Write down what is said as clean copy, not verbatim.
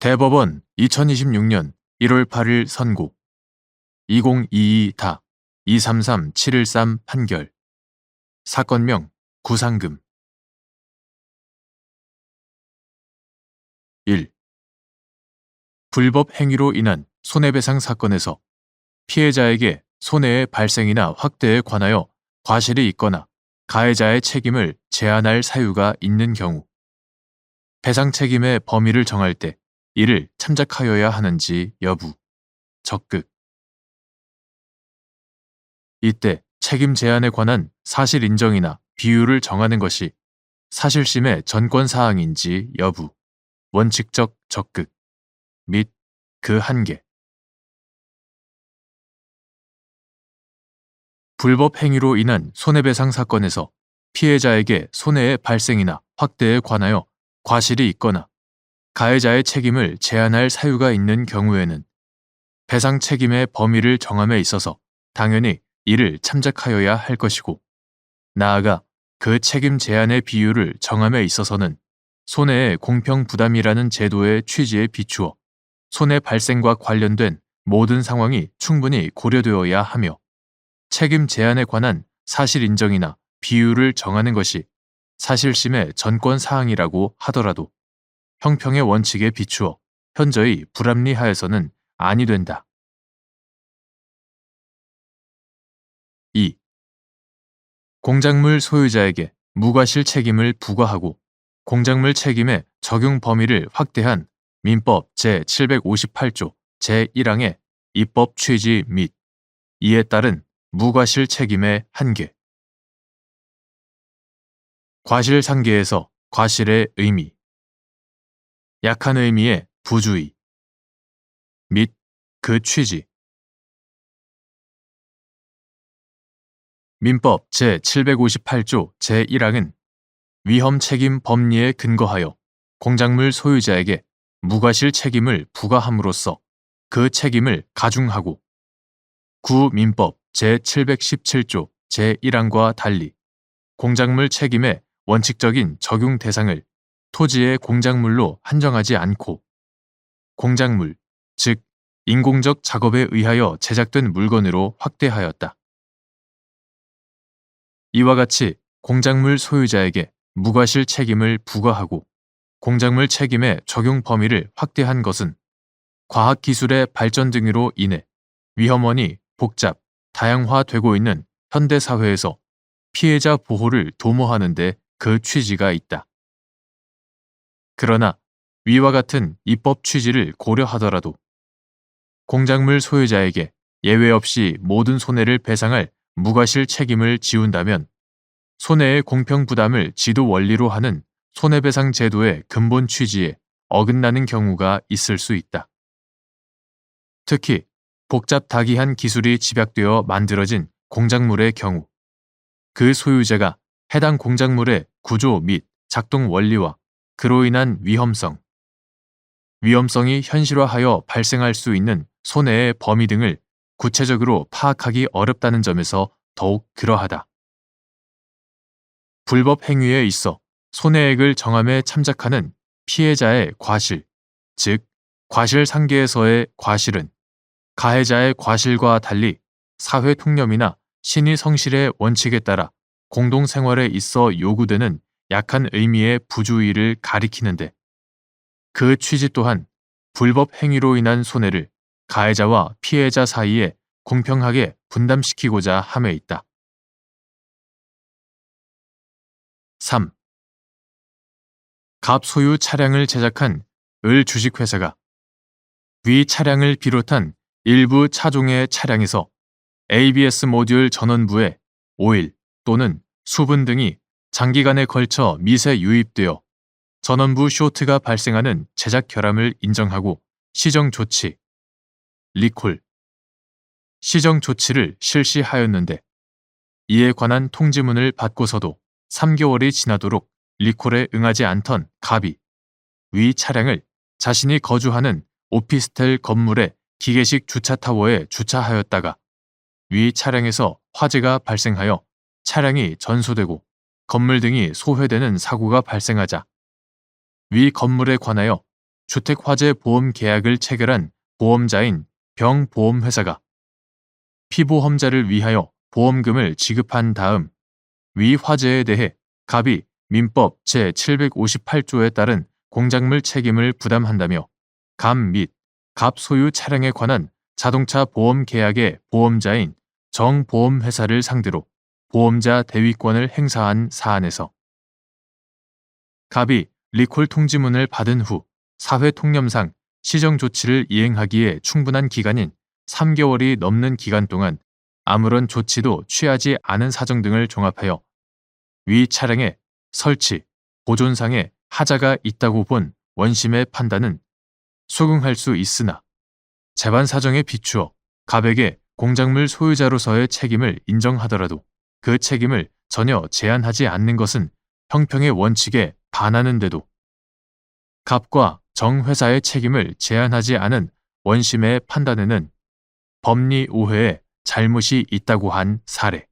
대법원 2026년 1월 8일 선고 2022-233713 판결 사건명 구상금 1. 불법 행위로 인한 손해배상 사건에서 피해자에게 손해의 발생이나 확대에 관하여 과실이 있거나 가해자의 책임을 제한할 사유가 있는 경우 배상 책임의 범위를 정할 때 이를 참작하여야 하는지 여부, 적극. 이때 책임 제한에 관한 사실 인정이나 비율을 정하는 것이 사실심의 전권 사항인지 여부, 원칙적 적극, 및 그 한계. 불법 행위로 인한 손해배상 사건에서 피해자에게 손해의 발생이나 확대에 관하여 과실이 있거나 가해자의 책임을 제한할 사유가 있는 경우에는 배상 책임의 범위를 정함에 있어서 당연히 이를 참작하여야 할 것이고, 나아가 그 책임 제한의 비율을 정함에 있어서는 손해의 공평 부담이라는 제도의 취지에 비추어 손해 발생과 관련된 모든 상황이 충분히 고려되어야 하며, 책임 제한에 관한 사실 인정이나 비율을 정하는 것이 사실심의 전권 사항이라고 하더라도 형평의 원칙에 비추어 현저히 불합리하여서는 아니 된다. 2. 공작물 소유자에게 무과실 책임을 부과하고 공작물 책임의 적용 범위를 확대한 민법 제758조 제1항의 입법 취지 및 이에 따른 무과실 책임의 한계. 과실상계에서 과실의 의미, 약한 의미의 부주의 및 그 취지. 민법 제758조 제1항은 위험 책임 법리에 근거하여 공작물 소유자에게 무과실 책임을 부과함으로써 그 책임을 가중하고, 구민법 제717조 제1항과 달리 공작물 책임의 원칙적인 적용 대상을 토지의 공작물로 한정하지 않고 공작물, 즉 인공적 작업에 의하여 제작된 물건으로 확대하였다. 이와 같이 공작물 소유자에게 무과실 책임을 부과하고 공작물 책임의 적용 범위를 확대한 것은 과학기술의 발전 등으로 인해 위험원이 복잡, 다양화되고 있는 현대사회에서 피해자 보호를 도모하는 데 그 취지가 있다. 그러나 위와 같은 입법 취지를 고려하더라도 공작물 소유자에게 예외 없이 모든 손해를 배상할 무과실 책임을 지운다면 손해의 공평 부담을 지도 원리로 하는 손해배상 제도의 근본 취지에 어긋나는 경우가 있을 수 있다. 특히 복잡다기한 기술이 집약되어 만들어진 공작물의 경우 그 소유자가 해당 공작물의 구조 및 작동 원리와 그로 인한 위험성이 현실화하여 발생할 수 있는 손해의 범위 등을 구체적으로 파악하기 어렵다는 점에서 더욱 그러하다. 불법 행위에 있어 손해액을 정함에 참작하는 피해자의 과실, 즉 과실상계에서의 과실은 가해자의 과실과 달리 사회 통념이나 신의 성실의 원칙에 따라 공동생활에 있어 요구되는 약한 의미의 부주의를 가리키는데, 그 취지 또한 불법 행위로 인한 손해를 가해자와 피해자 사이에 공평하게 분담시키고자 함에 있다. 3. 갑 소유 차량을 제작한 을 주식회사가 위 차량을 비롯한 일부 차종의 차량에서 ABS 모듈 전원부에 오일 또는 수분 등이 장기간에 걸쳐 미세 유입되어 전원부 쇼트가 발생하는 제작 결함을 인정하고 시정 조치, 리콜, 시정 조치를 실시하였는데, 이에 관한 통지문을 받고서도 3개월이 지나도록 리콜에 응하지 않던 갑이 위 차량을 자신이 거주하는 오피스텔 건물의 기계식 주차타워에 주차하였다가 위 차량에서 화재가 발생하여 차량이 전소되고 건물 등이 소회되는 사고가 발생하자 위 건물에 관하여 주택화재 보험 계약을 체결한 보험자인 병보험회사가 피보험자를 위하여 보험금을 지급한 다음 위 화재에 대해 갑이 민법 제758조에 따른 공작물 책임을 부담한다며 감 및 갑 소유 차량에 관한 자동차 보험 계약의 보험자인 정보험회사를 상대로 보험자 대위권을 행사한 사안에서 갑이 리콜 통지문을 받은 후 사회 통념상 시정 조치를 이행하기에 충분한 기간인 3개월이 넘는 기간 동안 아무런 조치도 취하지 않은 사정 등을 종합하여 위 차량의 설치, 보존상에 하자가 있다고 본 원심의 판단은 수긍할 수 있으나 재반 사정에 비추어 갑에게 공작물 소유자로서의 책임을 인정하더라도 그 책임을 전혀 제한하지 않는 것은 형평의 원칙에 반하는데도 갑과 정 회사의 책임을 제한하지 않은 원심의 판단에는 법리 오해에 잘못이 있다고 한 사례.